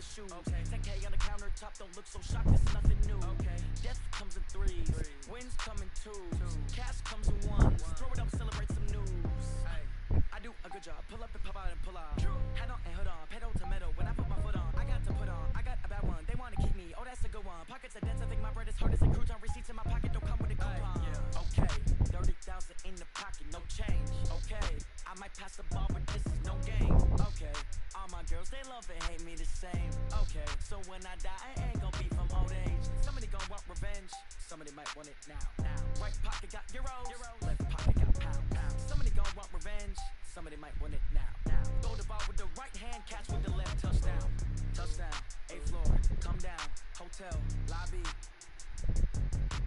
his shoes. 10K on the countertop, don't look so shocked, it's nothing new. Death comes in threes, wins come in twos, cash comes in ones. Throw it up, celebrate some news. I do a good job, pull up and pop out and pull out. Head on and hood on, pedal to metal. When I put my foot on, I got to put on. I got a bad one, they wanna keep me. Oh, that's a good one. Pockets are dense, I think my bread is hard as a crouton. Receipts in my pocket don't come with a coupon. Okay, 30,000 in the pocket, no change. Okay, I might pass the ball, but this is no game. Okay, all my girls, they love and hate me the same. Okay, so when I die, I ain't gon' be from old age. Somebody gon' want revenge, somebody might want it now. Right pocket got euros, left pocket got pound. Somebody gon' want revenge, somebody might want it now. Throw the ball with the right hand, catch with the left, touchdown. Touchdown, 8th floor, come down, hotel, lobby.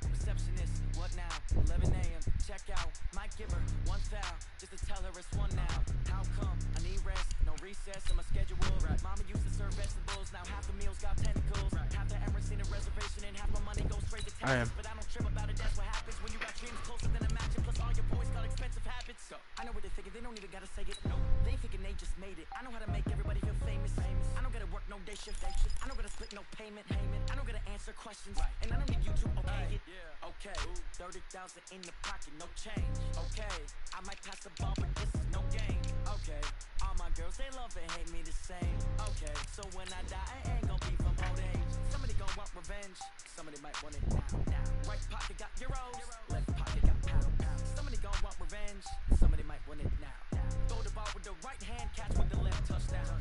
Receptionist, what now? 11 a.m. Check out. Might give her one foul just to tell her it's one now. How come? I need rest, no recess in my schedule. Mama used to serve vegetables, now half the meals got tentacles. Half the Emirates in a reservation and half my money goes straight to Texas. But I don't trip about it, that's what happens when you got dreams closer than a match. Plus all your boys got expensive habits. I know what they're thinking, they don't even gotta say it. No, they thinking they just made it. I know how to make everybody feel famous. I don't gotta work no day shift. I don't gotta split no payment. I don't gotta answer questions. And I don't need you to okay it. Okay, 30,000 in the pocket, no change. Okay, I might pass the ball, but this is no game. Okay, all my girls, they love and hate me the same. Okay, so when I die, I ain't gon' be from old age. Somebody gon' want revenge, somebody might want it now. Right pocket got euros, left pocket got pound. Somebody gon' want revenge, somebody might want it now. Throw the ball with the right hand, catch with the left, touchdown.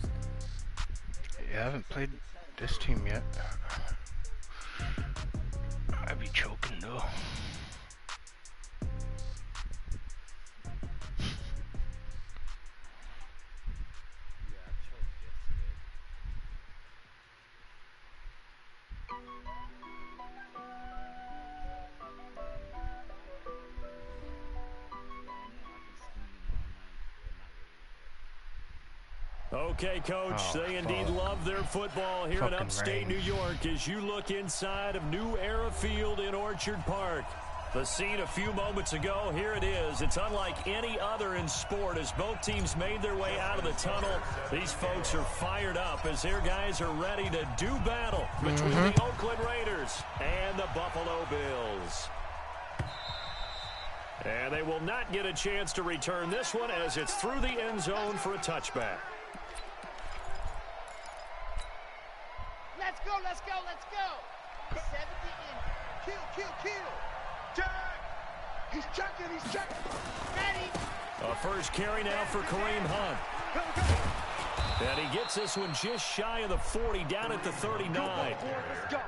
Yeah, I haven't played this team yet. I'd be choking though. Okay, Coach, they indeed love their football here in upstate New York as you look inside of New Era Field in Orchard Park. The scene a few moments ago, here it is. It's unlike any other in sport as both teams made their way out of the tunnel. These folks are fired up as their guys are ready to do battle between the Oakland Raiders and the Buffalo Bills. And they will not get a chance to return this one as it's through the end zone for a touchback. Let's go, let's go, let's go. 70 in. Kill. Jack! He's checking. Ready. A first carry now for Kareem Hunt. And he gets this one just shy of the 40, down at the 39. Let's go.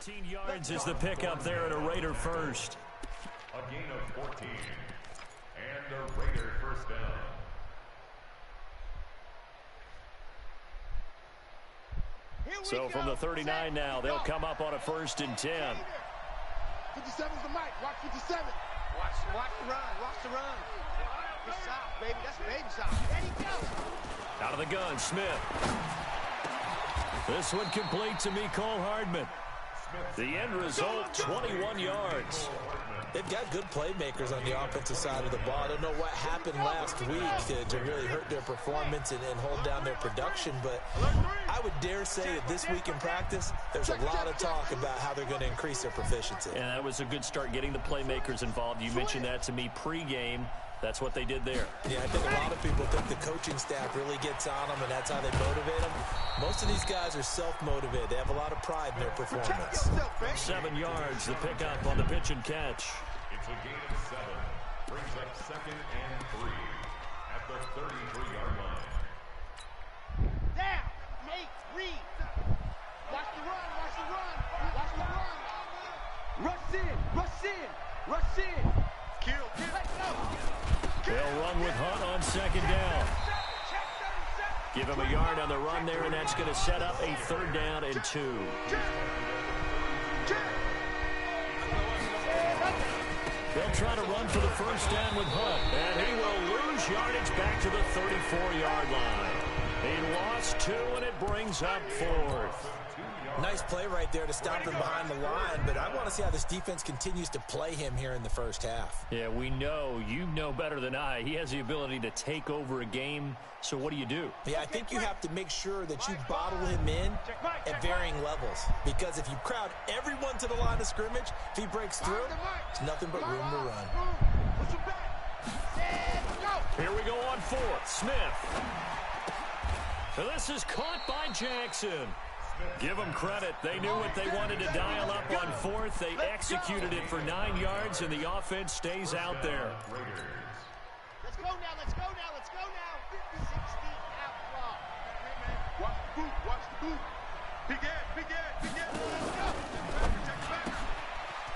14 yards is the pickup there at a Raider first. A gain of 14. And a Raider first down. So from the 39 now, they'll come up on a 1st and 10. 57's the mic. Watch 57. Watch the run. Watch the run. Good shot, baby. That's a baby shot. There he goes. Out of the gun, Smith. This one complete to Mecole Hardman. The end result, 21 yards. They've got good playmakers on the offensive side of the ball. I don't know what happened last week to really hurt their performance and hold down their production, but I would dare say that this week in practice, there's a lot of talk about how they're going to increase their proficiency. And that was a good start, getting the playmakers involved. You mentioned that to me pregame. That's what they did there. Yeah, I think a lot of people think the coaching staff really gets on them, and that's how they motivate them. Most of these guys are self-motivated. They have a lot of pride in their performance. 7 yards, the pickup on the pitch and catch. It's a gain of 7. Brings up 2nd and 3 at the 33-yard line. Down. Nate, read. Watch the run. Watch the run. Watch the run. Rush in. Rush in. Rush in. Kill. Let's go. They'll run with Hunt on 2nd down. Give him a yard on the run there, and that's going to set up a 3rd down and 2. They'll try to run for the 1st down with Hunt, and he will lose yardage back to the 34-yard line. He lost 2, and it brings up 4th. Nice play right there to stop him behind the line, but I want to see how this defense continues to play him here in the first half. Yeah, we know. You know better than I. He has the ability to take over a game, so what do? Yeah, I think you have to make sure that you bottle him in at varying levels, because if you crowd everyone to the line of scrimmage, if he breaks through, it's nothing but room to run. Here we go on 4th. Smith. So this is caught by Jackson. Give them credit. They knew what they wanted to dial up on 4th. They executed it for 9 yards, and the offense stays out there. Let's go now. Let's go now. Let's go now. 60 outlaw. Watch the boot. Watch the boot. Big Ed.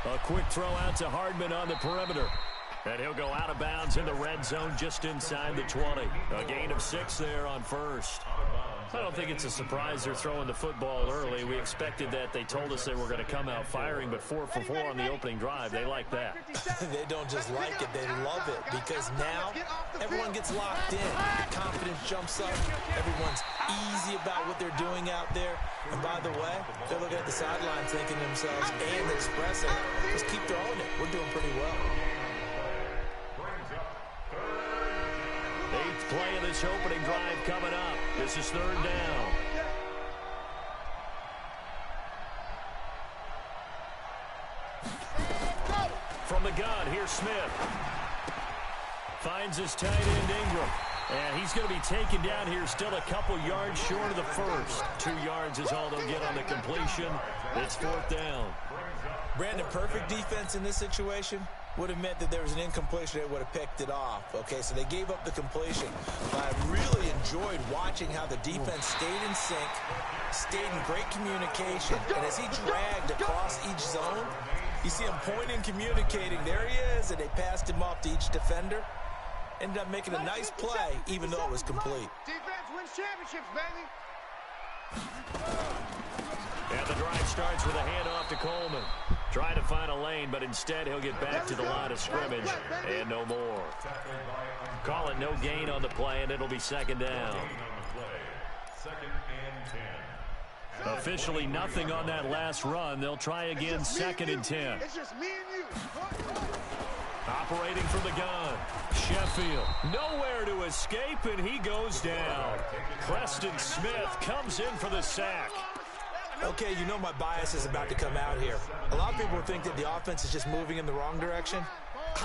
A quick throw out to Hardman on the perimeter. And he'll go out of bounds in the red zone just inside the 20. A gain of 6 there on 1st. I don't think it's a surprise they're throwing the football early. We expected that. They told us they were going to come out firing, but 4 for 4 on the opening drive. They like that. They don't just like it. They love it, because now everyone gets locked in. Confidence jumps up. Everyone's easy about what they're doing out there. And by the way, they're looking at the sidelines thinking to themselves and expressing, just keep throwing it. We're doing pretty well. 8th play of this opening drive coming up. This is 3rd down. From the gun, here's Smith. Finds his tight end Ingram. And he's going to be taken down here, still a couple yards short of the 1st. 2 yards is all they'll get on the completion. It's 4th down. Brandon, perfect defense in this situation would have meant that there was an incompletion. They would have picked it off. Okay, so they gave up the completion. But I really enjoyed watching how the defense stayed in sync, stayed in great communication. And as he dragged across each zone, you see him pointing, communicating. There he is, and they passed him off to each defender. Ended up making a nice play, even though it was complete. Defense wins championships, baby. And the drive starts with a handoff to Coleman. Trying to find a lane, but instead he'll get back to the line of scrimmage and no more. Call it no gain on the play, and it'll be 2nd down. 2nd and 10. Officially nothing on that last run. They'll try again, 2nd and 10. It's just me and you. Operating from the gun, Sheffield. Nowhere to escape, and he goes down. Preston Smith comes in for the sack. Okay, you know my bias is about to come out here. A lot of people think that the offense is just moving in the wrong direction.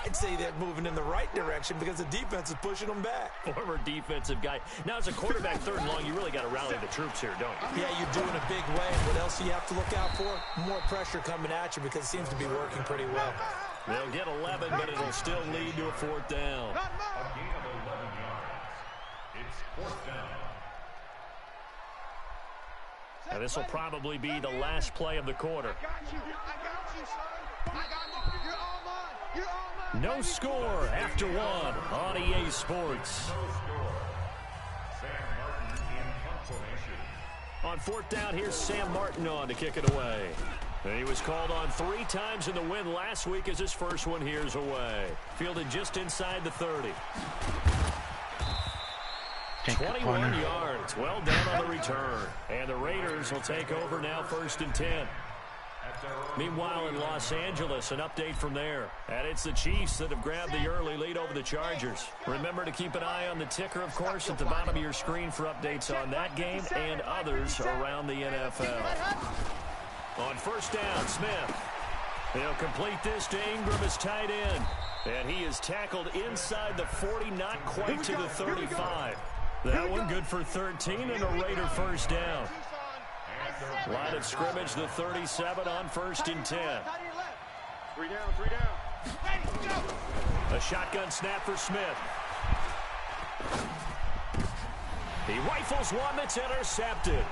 I'd say they're moving in the right direction because the defense is pushing them back. Former defensive guy. Now, as a quarterback, 3rd and long, you really got to rally the troops here, don't you? Yeah, you're doing a big way. What else do you have to look out for? More pressure coming at you, because it seems to be working pretty well. They'll get 11, but it'll still lead to a 4th down. A gain of 11 yards. It's 4th down. And this will probably be the last play of the quarter. I got you, son. I got you. You're all mine. You're all mine. No score after one on EA Sports. No score. Sam Martin in formation. On fourth down, here's Sam Martin on to kick it away. And he was called on 3 times in the win last week as his first one here's away. Fielded just inside the 30. 21 yards. Well done on the return. And the Raiders will take over now 1st and 10. Meanwhile, in Los Angeles, an update from there. And it's the Chiefs that have grabbed the early lead over the Chargers. Remember to keep an eye on the ticker, of course, at the bottom of your screen for updates on that game and others around the NFL. On first down, Smith. He'll complete this to Ingram as tight end. And he is tackled inside the 40, not quite to the 35. That one good for 13 and a Raider first down. Line of scrimmage, the 37 on 1st and 10. 3 down, 3 down. A shotgun snap for Smith. He rifles one that's intercepted.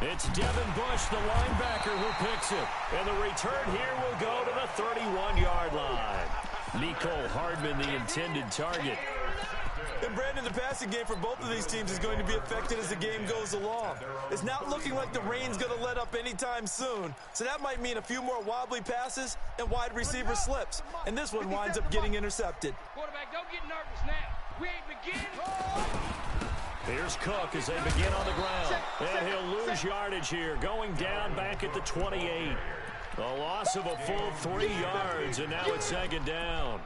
It's Devin Bush, the linebacker, who picks it. And the return here will go to the 31-yard line. Nicole Hardman, the intended target. And Brandon, the passing game for both of these teams is going to be affected as the game goes along. It's not looking like the rain's going to let up anytime soon, so that might mean a few more wobbly passes and wide receiver slips. And this one winds up getting intercepted. Quarterback, don't get nervous now. We ain't beginning. Here's Cook as they begin on the ground. And he'll lose yardage here, going down back at the 28. A loss of a full 3 yards, and now it's 2nd down.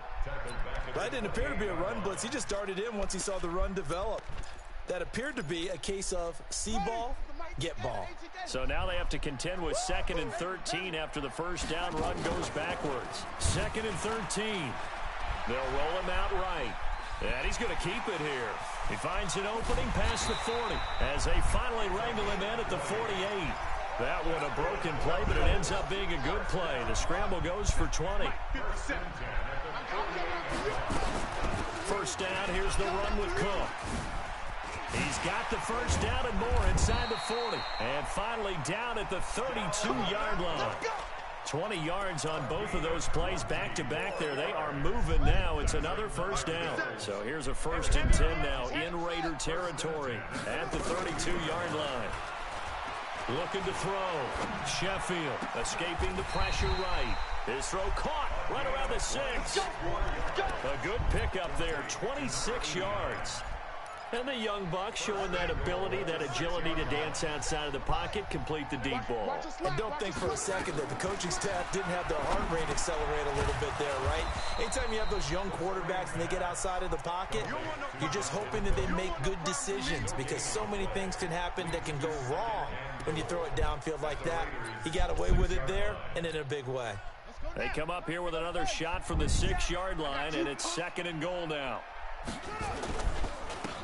That didn't appear to be a run blitz. He just darted in once he saw the run develop. That appeared to be a case of see ball, get ball. So now they have to contend with 2nd and 13 after the first down run goes backwards. 2nd and 13. They'll roll him out right. And he's going to keep it here. He finds an opening past the 40 as they finally wrangle him in at the 48. That one a broken play, but it ends up being a good play. The scramble goes for 20. First down, here's the run with Cook. He's got the first down and more inside the 40. And finally down at the 32-yard line. 20 yards on both of those plays back-to-back there. They are moving now. It's another first down. So here's a 1st and 10 now in Raider territory at the 32-yard line. Looking to throw. Sheffield escaping the pressure right. His throw caught right around the 6. A good pickup there, 26 yards. And the young buck showing that ability, that agility to dance outside of the pocket, complete the deep ball. And don't think for a second that the coaching staff didn't have their heart rate accelerate a little bit there, right? Anytime you have those young quarterbacks and they get outside of the pocket, you're just hoping that they make good decisions because so many things can happen that can go wrong when you throw it downfield like that. He got away with it there and in a big way. They come up here with another shot from the 6-yard line, and it's 2nd and goal now.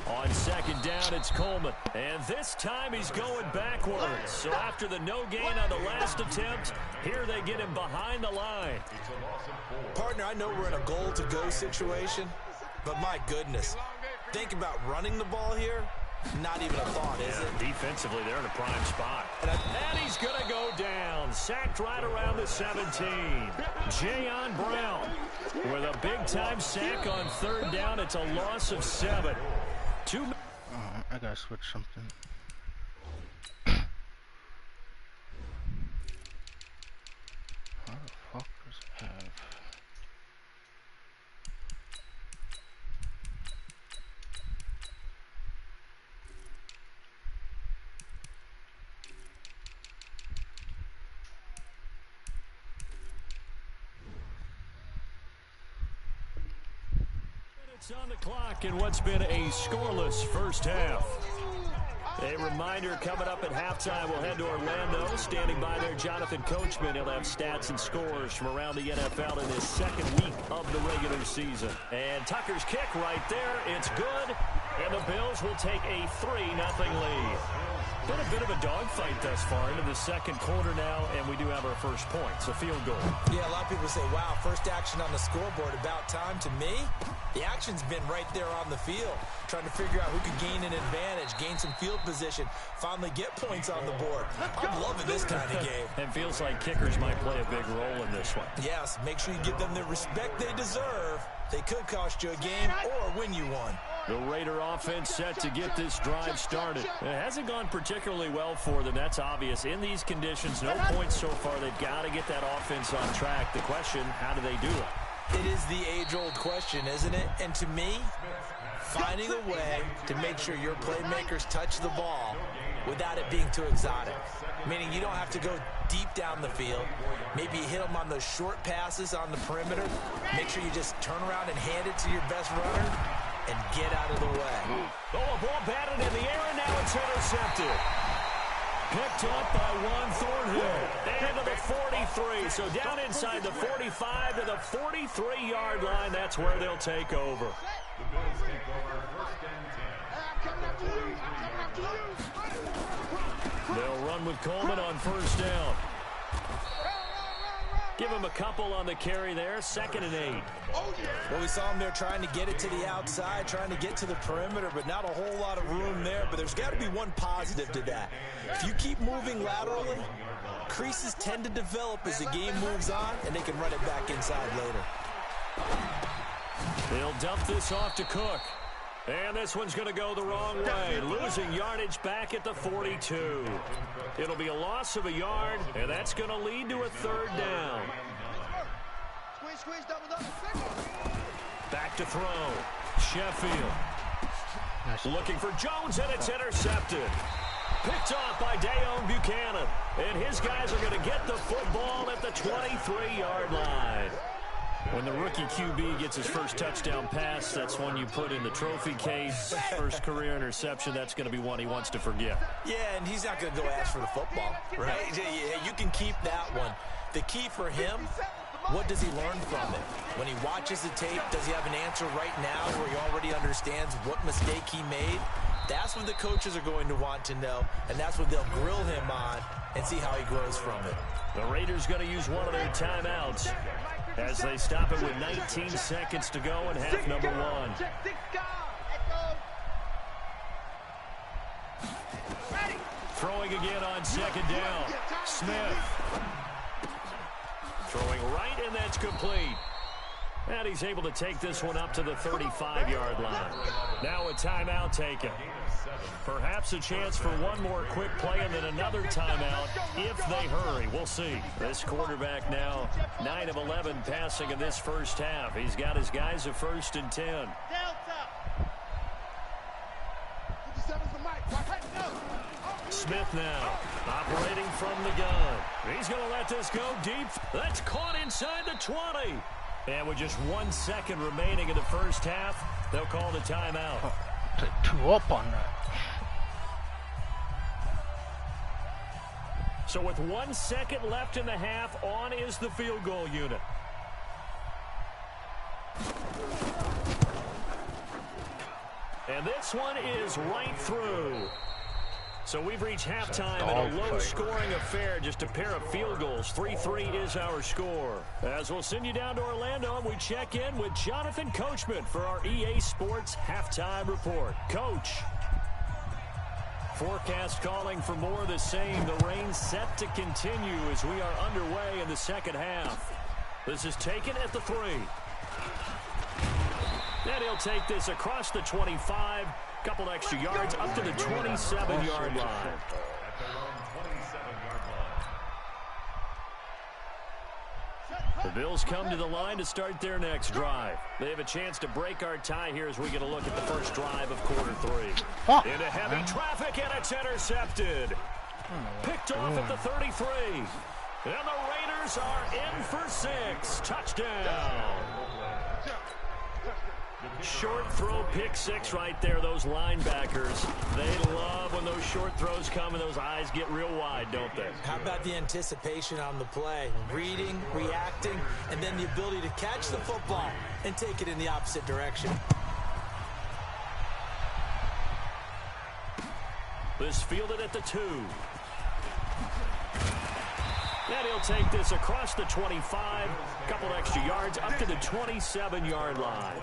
On 2nd down, it's Coleman. And this time he's going backwards. So after the no gain on the last attempt, here they get him behind the line. Partner, I know we're in a goal-to-go situation, but my goodness, think about running the ball here. Not even a thought, is it? Defensively, they're in a prime spot. And he's going to go down. Sacked right around the 17. Jayon Brown with a big-time sack on 3rd down. It's a loss of 7. I gotta switch something. How the fuck does it have? It's on the clock in what's been a scoreless first half. A reminder coming up at halftime, we'll head to Orlando. Standing by there, Jonathan Coachman. He'll have stats and scores from around the NFL in his 2nd week of the regular season. And Tucker's kick right there. It's good. And the Bills will take a 3-0 lead. Been a bit of a dogfight thus far into the second quarter now, and we do have our first points, a field goal. Yeah, a lot of people say, wow, first action on the scoreboard, about time. To me, the action's been right there on the field, trying to figure out who could gain an advantage, gain some field position, finally get points on the board. I'm loving this kind of game. And feels like kickers might play a big role in this one. Yes, make sure you give them the respect they deserve. They could cost you a game or win you one. The Raider offense set to get this drive started. It hasn't gone particularly well for them. That's obvious. In these conditions, no points so far. They've got to get that offense on track. The question, how do they do it? It is the age-old question, isn't it? And to me, finding a way to make sure your playmakers touch the ball without it being too exotic. Meaning you don't have to go deep down the field. Maybe you hit them on those short passes on the perimeter. Make sure you just turn around and hand it to your best runner and get out of the way. Oh, a ball batted in the air, and now it's intercepted. Picked up by Juan Thornhill. And to the 43. So down inside the 45 to the 43-yard line. That's where they'll take over. The Bills take over first and 10. They'll run with Coleman on first down. Give him a couple on the carry there. 2nd and 8. Well, we saw him there trying to get it to the outside, trying to get to the perimeter, but not a whole lot of room there. But there's got to be one positive to that. If you keep moving laterally, creases tend to develop as the game moves on, and they can run it back inside later. They'll dump this off to Cook. And this one's going to go the wrong way, losing yardage back at the 42. It'll be a loss of a yard, and that's going to lead to a 3rd down. Back to throw. Sheffield. Looking for Jones, and it's intercepted. Picked off by Dayon Buchanan. And his guys are going to get the football at the 23-yard line. When the rookie QB gets his first touchdown pass, that's one you put in the trophy case. First career interception, that's going to be one he wants to forget. Yeah, and he's not going to go ask for the football, right? You can keep that one. The key for him, what does he learn from it? When he watches the tape, does he have an answer right now where he already understands what mistake he made? That's what the coaches are going to want to know, and that's what they'll grill him on and see how he grows from it. The Raiders going to use one of their timeouts as they stop it with 19 seconds to go in half number 1. Throwing again on 2nd down. Smith. Throwing right, and that's complete. And he's able to take this one up to the 35-yard line. Now a timeout taken. Perhaps a chance for one more quick play and then another timeout if they hurry. We'll see. This quarterback now 9 of 11 passing in this first half. He's got his guys a 1st and 10. Smith now operating from the gun. He's going to let this go deep. That's caught inside the 20. And with just 1 second remaining in the first half, they'll call the timeout. Oh, 2 up on that. So with 1 second left in the half, on is the field goal unit. And this one is right through. So we've reached halftime in a low-scoring affair, just a pair of field goals. 3-3 is our score. As we'll send you down to Orlando, we check in with Jonathan Coachman for our EA Sports Halftime Report. Coach. Forecast calling for more of the same. The rain set to continue as we are underway in the second half. This is taken at the 3. And he'll take this across the 25. Couple extra yards up to the 27-yard line. The Bills come to the line to start their next drive. They have a chance to break our tie here as we get a look at the first drive of quarter 3. Into heavy traffic, and it's intercepted. Picked off at the 33. And the Raiders are in for 6. Touchdown. Short throw, pick 6 right there. Those linebackers, they love when those short throws come and those eyes get real wide, don't they? How about the anticipation on the play? Reading, reacting, and then the ability to catch the football and take it in the opposite direction. This fielded at the 2. And he'll take this across the 25, a couple extra yards, up to the 27-yard line.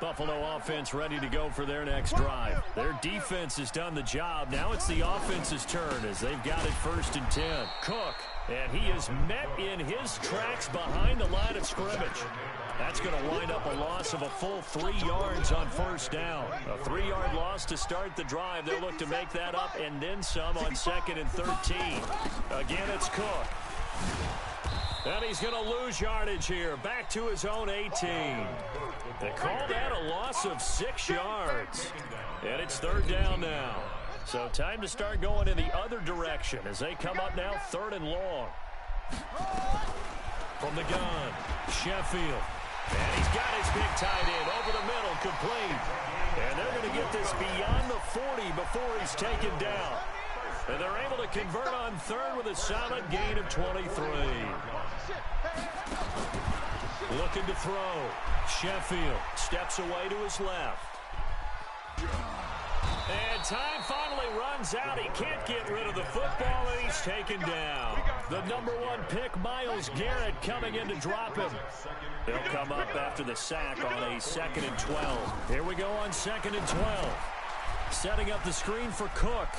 Buffalo offense ready to go for their next drive. Their defense has done the job. Now it's the offense's turn as they've got it 1st and 10. Cook, and he is met in his tracks behind the line of scrimmage. That's going to wind up a loss of a full 3 yards on 1st down. A 3-yard loss to start the drive. They'll look to make that up and then some on 2nd and 13. Again, it's Cook. And he's going to lose yardage here. Back to his own 18. They call that a loss of 6 yards. And it's 3rd down now. So time to start going in the other direction as they come up now 3rd and long. From the gun, Sheffield. And he's got his big tight end over the middle, complete. And they're going to get this beyond the 40 before he's taken down. And they're able to convert on 3rd with a solid gain of 23. Looking to throw. Sheffield steps away to his left. And time finally runs out. He can't get rid of the football, and he's taken down. The #1 pick, Myles Garrett, coming in to drop him. They'll come up after the sack on a 2nd and 12. Here we go on 2nd and 12. Setting up the screen for Cook.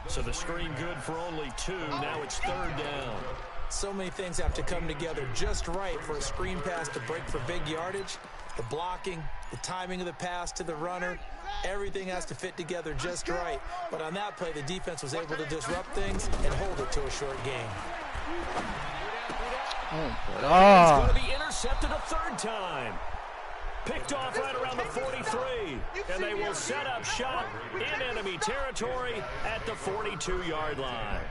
So the screen good for only 2. Now it's 3rd down. So many things have to come together just right for a screen pass to break for big yardage. The blocking, the timing of the pass to the runner, everything has to fit together just right. But on that play, the defense was able to disrupt things and hold it to a short game. It's going to be intercepted a 3rd time. Picked off right around the 43. And they will set up shop in enemy territory at the 42-yard line.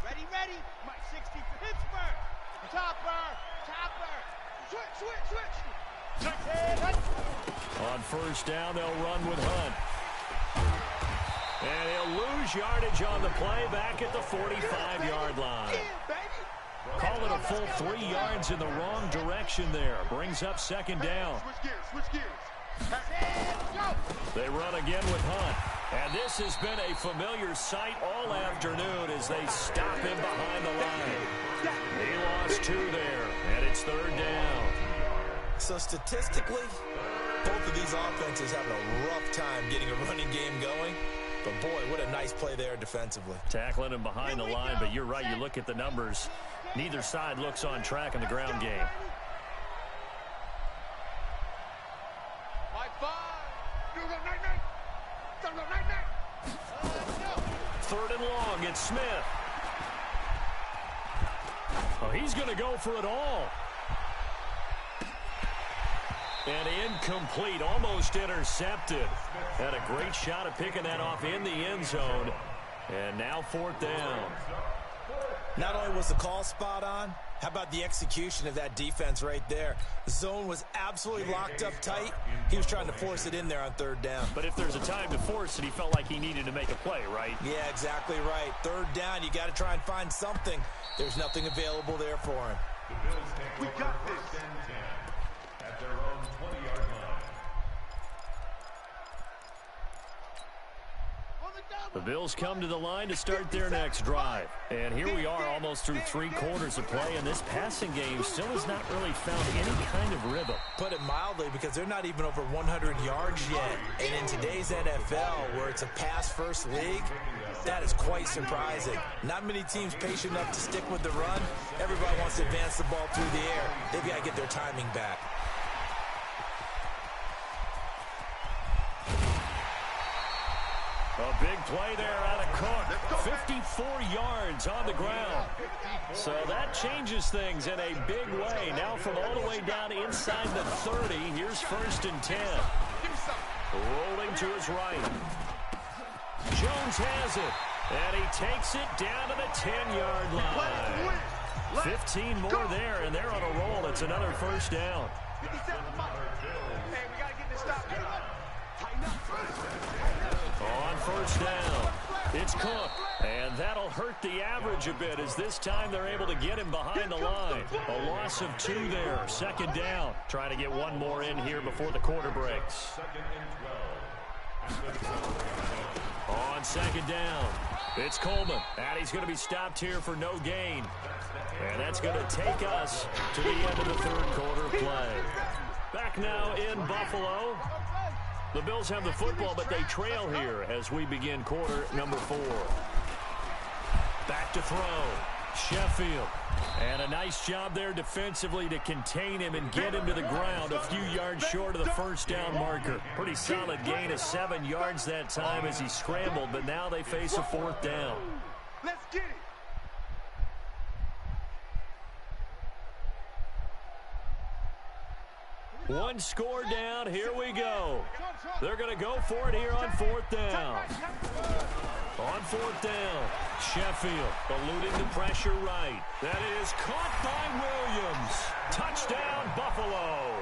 Ready. 60 for Pittsburgh. Topper. Switch. On 1st down, they'll run with Hunt. And he'll lose yardage on the play back at the 45-yard line. Call it a full 3 yards in the wrong direction there. Brings up 2nd down. Switch gears. They run again with Hunt. And this has been a familiar sight all afternoon as they stop him behind the line. He lost 2 there, and it's 3rd down. So statistically, both of these offenses having a rough time getting a running game going. But boy, what a nice play there defensively. Tackling him behind the line, but you're right, you look at the numbers. Neither side looks on track in the ground game. Third and long, it's Smith. Oh, he's going to go for it all. And incomplete, almost intercepted. Had a great shot at picking that off in the end zone. And now 4th down. Not only was the call spot on, how about the execution of that defense right there? The zone was absolutely locked up tight. He was trying to force it in there on 3rd down. But if there's a time to force it, he felt like he needed to make a play, right? Yeah, exactly right. 3rd down, you got to try and find something. There's nothing available there for him. We got this. At their own 20-yard line. The Bills come to the line to start their next drive. And here we are almost through 3 quarters of play, and this passing game still has not really found any kind of rhythm. Put it mildly, because they're not even over 100 yards yet. And in today's NFL, where it's a pass-first league, that is quite surprising. Not many teams patient enough to stick with the run. Everybody wants to advance the ball through the air. They've got to get their timing back. A big play there out of Cook. 54 yards on the ground. So that changes things in a big way. Now from all the way down inside the 30, here's 1st and 10. Rolling to his right. Jones has it. And he takes it down to the 10-yard line. 15 more there, and they're on a roll. It's another 1st down. Hey, we got to get this stop. Tighten up. On 1st down, it's Cook. And that'll hurt the average a bit as this time they're able to get him behind the line. A loss of 2 there. Second down. Trying to get one more in here before the quarter breaks. On second down, it's Coleman. And he's going to be stopped here for no gain. And that's going to take us to the end of the third quarter play. Back now in Buffalo. The Bills have the football, but they trail here as we begin quarter number 4. Back to throw. Sheffield. And a nice job there defensively to contain him and get him to the ground a few yards short of the first down marker. Pretty solid gain of 7 yards that time as he scrambled, but now they face a 4th down. Let's get it. One score down. Here we go. They're going to go for it here on 4th down. On 4th down, Sheffield eluding the pressure right. That is caught by Williams. Touchdown, Buffalo.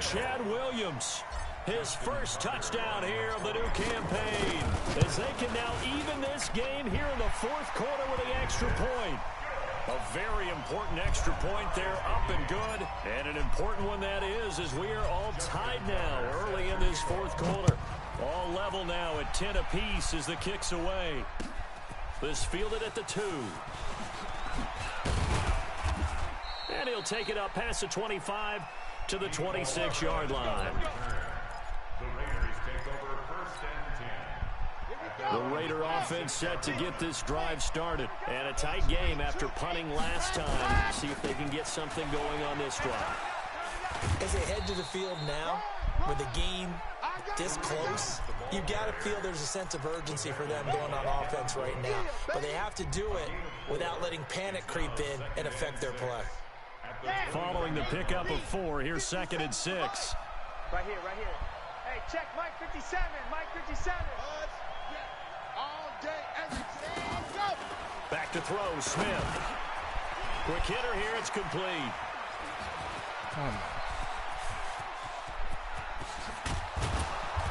Chad Williams, his first touchdown here of the new campaign, as they can now even this game here in the 4th quarter with the extra point. A very important extra point there, up and good. And an important one that is, as we are all tied now early in this 4th quarter. All level now at 10 apiece as the kick's away. This fielded at the 2. And he'll take it up past the 25 to the 26-yard line. The Raiders take over 1st and 10. The Raider offense set to get this drive started. And a tight game after punting last time. See if they can get something going on this drive. As they head to the field now, with the game this close, you've got to feel there's a sense of urgency for them going on offense right now. But they have to do it without letting panic creep in and affect their play. Following the pickup of 4, here's 2nd and 6. Right here, right here. Hey, check Mike 57, Mike 57. All day, every day. Go. Back to throw, Smith. Quick hitter here, it's complete.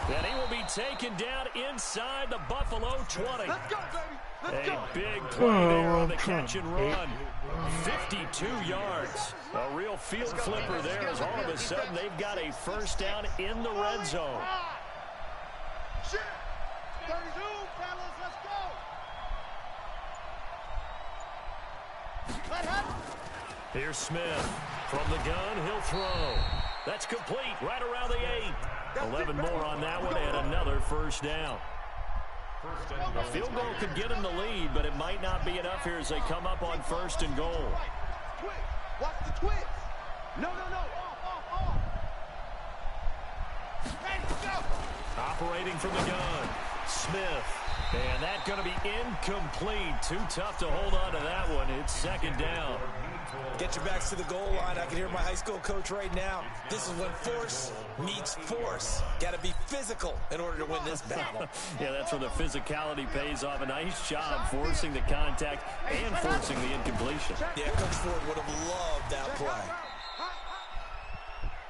And he will be taken down inside the Buffalo 20. Let's go, baby. Let's go. A big play there on the catch and run. 52 yards. A real field flipper there as all of a sudden they've got a first down in the red zone. Shit. 32, fellas, let's go. Let happen. Here's Smith. From the gun, he'll throw. That's complete right around the 8. 11 more on that one and another first down. A field goal could get him the lead, but it might not be enough here as they come up on 1st and goal. Watch the twist. No. Off. Hey, go. Operating from the gun, Smith. And that's going to be incomplete. Too tough to hold on to that one. It's 2nd down. Get your backs to the goal line. I can hear my high school coach right now. This is when force meets force. Got to be physical in order to win this battle. Yeah, that's where the physicality pays off. A nice job forcing the contact and forcing the incompletion. Yeah, Coach Ford would have loved that play.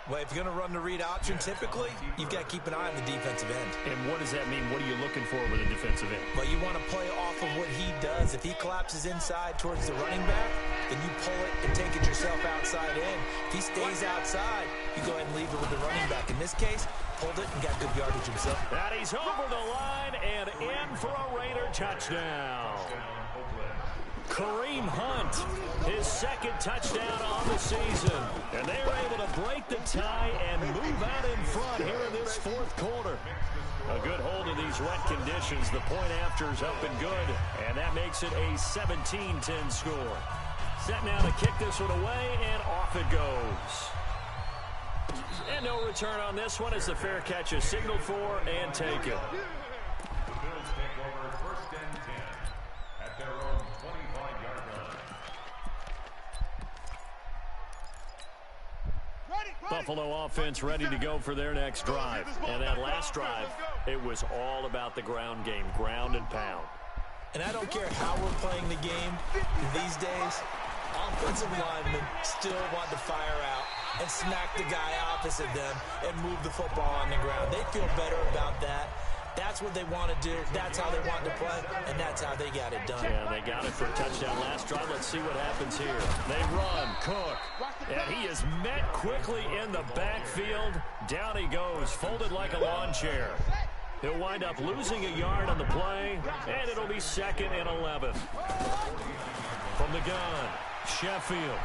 Well, if you're going to run the read option, typically, you've got to keep an eye on the defensive end. And what does that mean? What are you looking for with a defensive end? Well, you want to play off of what he does. If he collapses inside towards the running back, then you pull it and take it yourself outside in. If he stays outside, you go ahead and leave it with the running back. In this case, pulled it and got good yardage himself. And he's over the line and in for a Raider touchdown. Kareem Hunt, his 2nd touchdown on the season. And they're able to break the tie and move out in front here in this 4th quarter. A good hold in these wet conditions. The point after is up and good. And that makes it a 17-10 score. Set now to kick this one away, and off it goes. And no return on this one as the fair catch is signaled for and taken. The Bills take over 1st and 10 at their own 25-yard line. Buffalo offense ready to go for their next drive. And that last drive, it was all about the ground game, ground and pound. And I don't care how we're playing the game these days, offensive linemen still want to fire out and smack the guy opposite them and move the football on the ground. They feel better about that That's what they want to do. That's how they want to play, and that's how they got it done. Yeah, they got it for a touchdown last drive. Let's see what happens here. They run. Cook. And he is met quickly in the backfield. Down he goes, folded like a lawn chair. He'll wind up losing a yard on the play, and it'll be 2nd and 11. From the gun, Sheffield.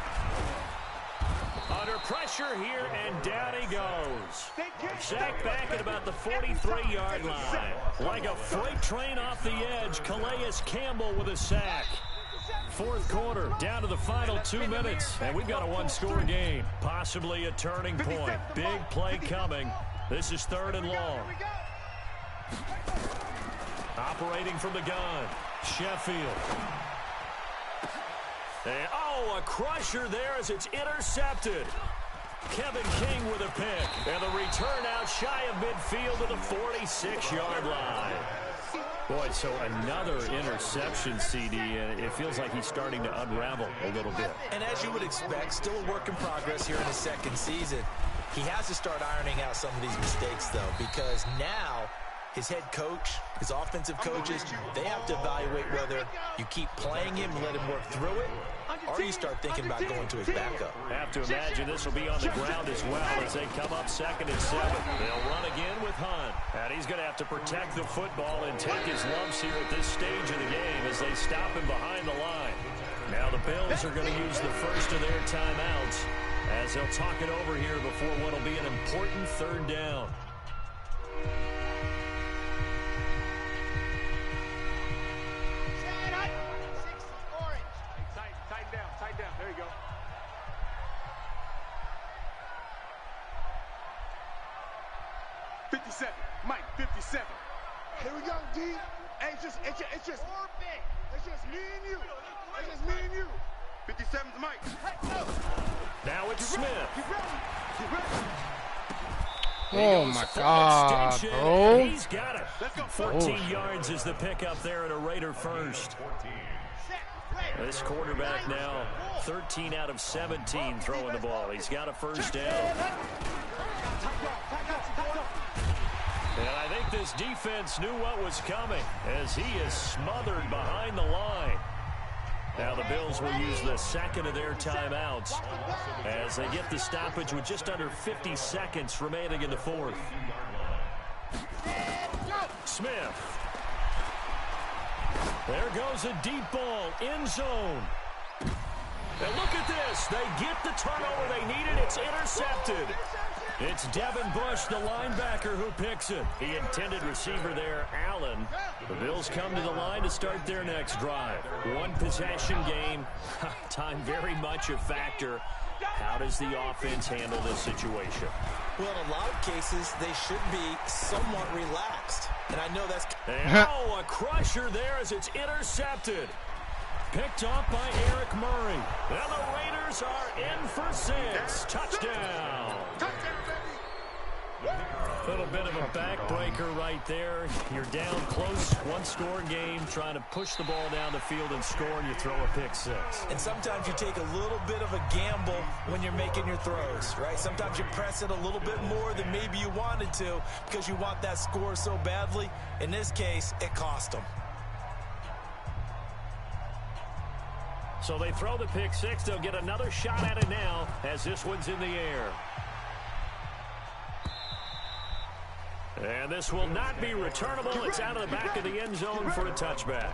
Under pressure here, and down he goes. Sacked back at about the 43-yard line. Like a freight train off the edge, Calais Campbell with a sack. 4th quarter, down to the final 2 minutes, and we've got a one-score game. Possibly a turning point. Big play coming. This is 3rd and long. Operating from the gun, Sheffield. And, a crusher there as it's intercepted. Kevin King with a pick. And the return out shy of midfield to the 46-yard line. Boy, so another interception, CD, and it feels like he's starting to unravel a little bit. And as you would expect, still a work in progress here in his 2nd season. He has to start ironing out some of these mistakes, though, because now his head coach, his offensive coaches, they have to evaluate whether you keep playing him and let him work through it, or you start thinking about going to his backup. Have to imagine this will be on the ground as well as they come up 2nd and 7. They'll run again with Hunt. And he's going to have to protect the football and take his lumps here at this stage of the game as they stop him behind the line. Now the Bills are going to use the first of their timeouts as they'll talk it over here before what will be an important 3rd down. There you go. $57. Mike, 57. Here we go, D. Hey, it's just me and you. It's just me and you. 57's Mike. Now it's Smith. Get ready. Oh my God, bro. He's got it. 14 yards is the pickup there at a Raider first. This quarterback now 13 out of 17 throwing the ball. He's got a first down. And I think this defense knew what was coming as he is smothered behind the line. Now the Bills will use the 2nd of their timeouts as they get the stoppage with just under 50 seconds remaining in the 4th. Smith. There goes a deep ball, end zone. And look at this. They get the turnover they needed. It's intercepted. It's Devin Bush, the linebacker, who picks it. The intended receiver there, Allen. The Bills come to the line to start their next drive. One possession game. Time very much a factor. How does the offense handle this situation? Well, in a lot of cases, they should be somewhat relaxed. And I know that's... a crusher there as it's intercepted. Picked off by Eric Murray. And the Raiders are in for 6. Touchdown. A little bit of a backbreaker right there. You're down close, one-score game, trying to push the ball down the field and score, and you throw a pick 6. And sometimes you take a little bit of a gamble when you're making your throws, right? Sometimes you press it a little bit more than maybe you wanted to because you want that score so badly. In this case, it cost them. So they throw the pick 6. They'll get another shot at it now as this one's in the air. And this will not be returnable. It's out of the back of the end zone for a touchback.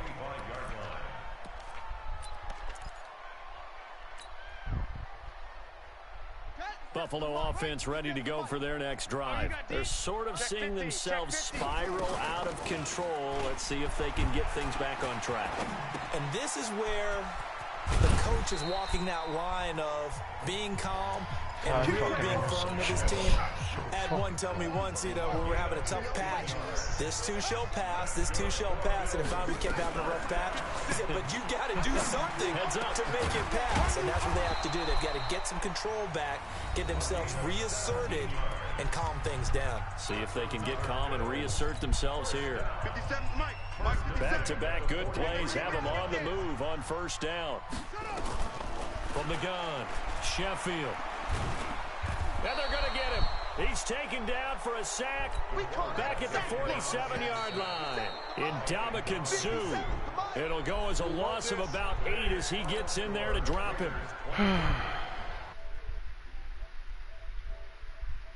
Buffalo offense ready to go for their next drive. They're sort of seeing themselves spiral out of control. Let's see if they can get things back on track. And this is where the coach is walking that line of being calm and really being firm with his team. Had one tell me once, we were having a tough patch. This too shall pass, this too shall pass. And if finally we kept having a rough patch, he said, but you got to do something to make it pass. And that's what they have to do. They've got to get some control back, get themselves reasserted, and calm things down. See if they can get calm and reassert themselves here. 57 Mike. Back-to-back good plays have them on the move on first down. From the gun, Sheffield. And they're going to get him. He's taken down for a sack back at the 47-yard line. Ndamukong Suh. It'll go as a loss of about 8 as he gets in there to drop him.